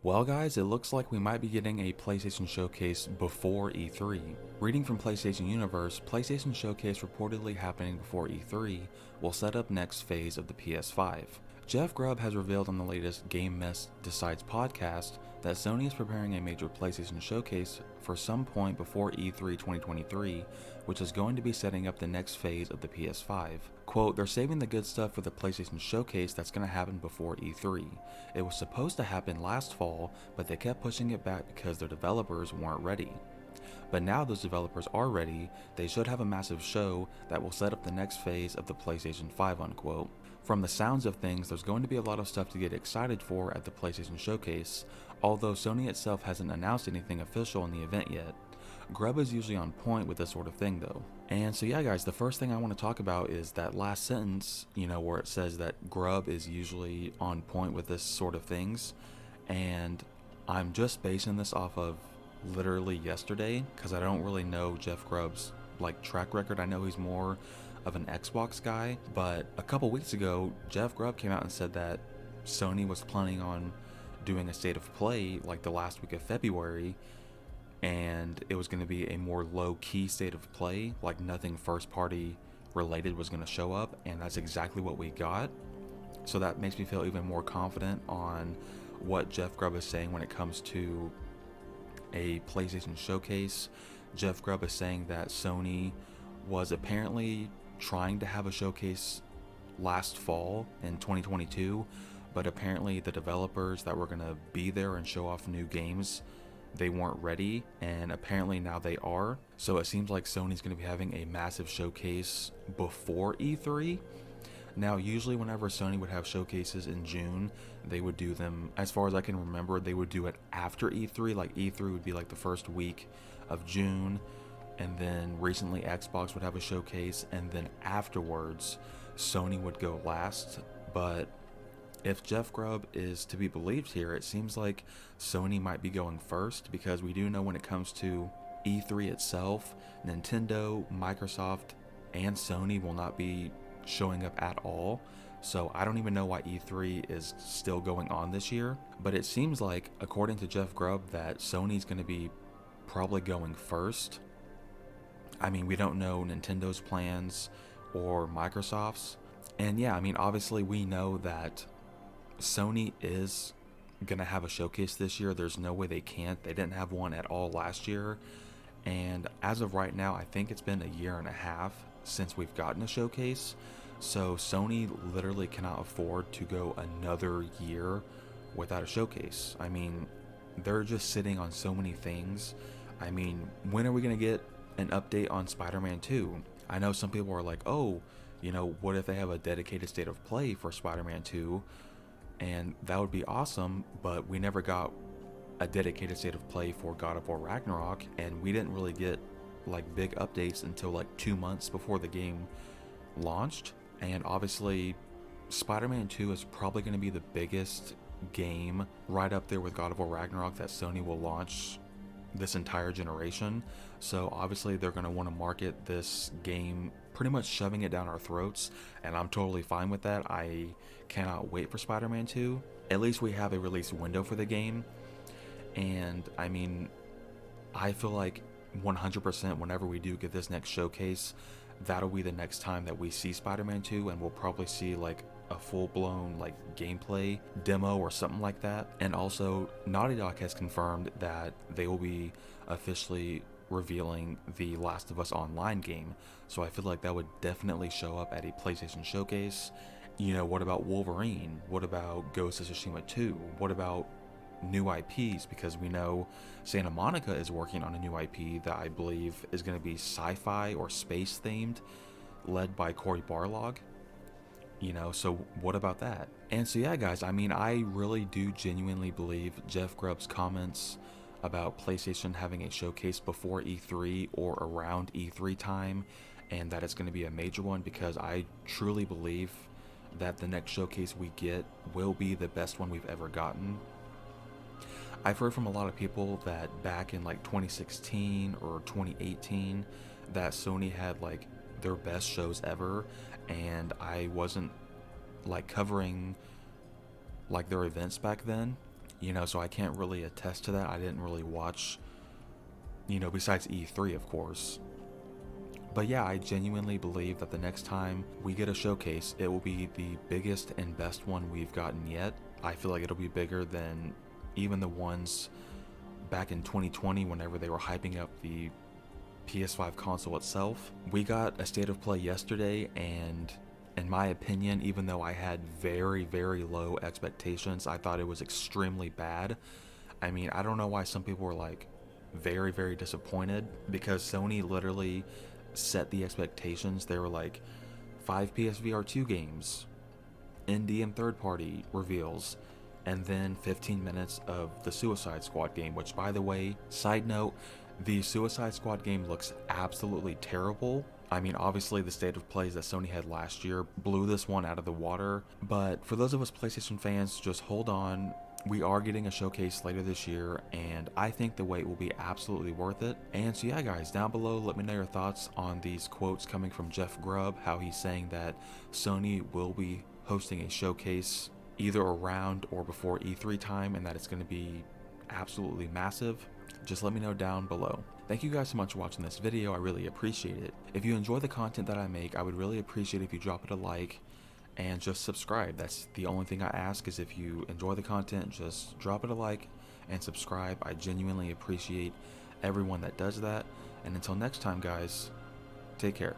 Well guys, it looks like we might be getting a PlayStation Showcase before E3. Reading from PlayStation Universe, PlayStation Showcase reportedly happening before E3 will set up next phase of the PS5. Jeff Grubb has revealed on the latest Game Mess Decides podcast that Sony is preparing a major PlayStation Showcase for some point before E3 2023, which is going to be setting up the next phase of the PS5. Quote, they're saving the good stuff for the PlayStation Showcase that's going to happen before E3. It was supposed to happen last fall, but they kept pushing it back because their developers weren't ready. But now those developers are ready, they should have a massive show that will set up the next phase of the PlayStation 5, unquote. From the sounds of things, there's going to be a lot of stuff to get excited for at the PlayStation Showcase, although Sony itself hasn't announced anything official in the event yet. Grubb is usually on point with this sort of thing though. And so yeah guys, the first thing I want to talk about is that last sentence, where it says that Grubb is usually on point with this sort of things. And I'm just basing this off of literally yesterday, because I don't really know Jeff Grubb's track record. I know he's more of an Xbox guy, but a couple weeks ago, Jeff Grubb came out and said that Sony was planning on doing a state of play the last week of February, and it was going to be a more low-key state of play, nothing first-party related was going to show up, and that's exactly what we got. So that makes me feel even more confident on what Jeff Grubb is saying when it comes to a PlayStation Showcase. Jeff Grubb is saying that Sony was apparently trying to have a showcase last fall in 2022, but apparently the developers that were going to be there and show off new games, they weren't ready, and apparently now they are. So it seems like Sony's going to be having a massive showcase before E3. Now, usually whenever Sony would have showcases in June, they would do them, as far as I can remember, they would do it after E3. E3 would be the first week of June, and then recently Xbox would have a showcase, and then afterwards Sony would go last. But if Jeff Grubb is to be believed here, it seems like Sony might be going first, because we do know when it comes to E3 itself, Nintendo, Microsoft, and Sony will not be showing up at all. So I don't even know why E3 is still going on this year, but it seems like, according to Jeff Grubb, that Sony's going to be probably going first. I mean, we don't know Nintendo's plans or Microsoft's. And yeah, I mean, obviously we know that Sony is gonna have a showcase this year. There's no way they can't. They didn't have one at all last year, and as of right now, I think it's been a year and a half since we've gotten a showcase. So Sony literally cannot afford to go another year without a showcase. I mean, they're just sitting on so many things. I mean, when are we gonna get an update on Spider-Man 2? I know some people are like, oh, what if they have a dedicated state of play for Spider-Man 2? And that would be awesome, but we never got a dedicated state of play for God of War Ragnarok, and we didn't really get big updates until 2 months before the game launched. And obviously Spider-Man 2 is probably going to be the biggest game, right up there with God of War Ragnarok, that Sony will launch this entire generation. So obviously they're going to want to market this game, pretty much shoving it down our throats, and I'm totally fine with that. I cannot wait for Spider-Man 2. At least we have a release window for the game, and I mean, I feel like 100% whenever we do get this next showcase, that'll be the next time that we see Spider-Man 2, and we'll probably see a full-blown gameplay demo or something like that. And also, Naughty Dog has confirmed that they will be officially revealing the Last of Us Online game, so I feel like that would definitely show up at a PlayStation Showcase. What about Wolverine? What about Ghost of Tsushima 2? What about new IPs? Because we know Santa Monica is working on a new IP that I believe is going to be sci-fi or space themed, led by Cory Barlog. So what about that? And so yeah guys, I mean, I really do genuinely believe Jeff Grubb's comments about PlayStation having a showcase before E3 or around E3 time, and that it's going to be a major one, because I truly believe that the next showcase we get will be the best one we've ever gotten. I've heard from a lot of people that back in 2016 or 2018 that Sony had their best shows ever, and I wasn't covering their events back then. you know, so I can't really attest to that. I didn't really watch, you know, besides E3, of course. But yeah, I genuinely believe that the next time we get a showcase, it will be the biggest and best one we've gotten yet. I feel like it'll be bigger than even the ones back in 2020 whenever they were hyping up the PS5 console itself. We got a state of play yesterday, and in my opinion, even though I had very, very low expectations, I thought it was extremely bad. I mean, I don't know why some people were like very, very disappointed, because Sony literally set the expectations. They were like 5 PSVR 2 games, indie and third party reveals, and then 15 minutes of the Suicide Squad game, which, by the way, side note, the Suicide Squad game looks absolutely terrible. I mean, obviously the state of plays that Sony had last year blew this one out of the water, but for those of us PlayStation fans, just hold on. We are getting a showcase later this year, and I think the wait will be absolutely worth it. And so yeah, guys, down below, let me know your thoughts on these quotes coming from Jeff Grubb, how he's saying that Sony will be hosting a showcase either around or before E3 time, and that it's going to be absolutely massive. Just let me know down below. Thank you guys so much for watching this video. I really appreciate it. If you enjoy the content that I make, I would really appreciate if you drop it a like and just subscribe. That's the only thing I ask, is if you enjoy the content, just drop it a like and subscribe. I genuinely appreciate everyone that does that. And until next time, guys, take care.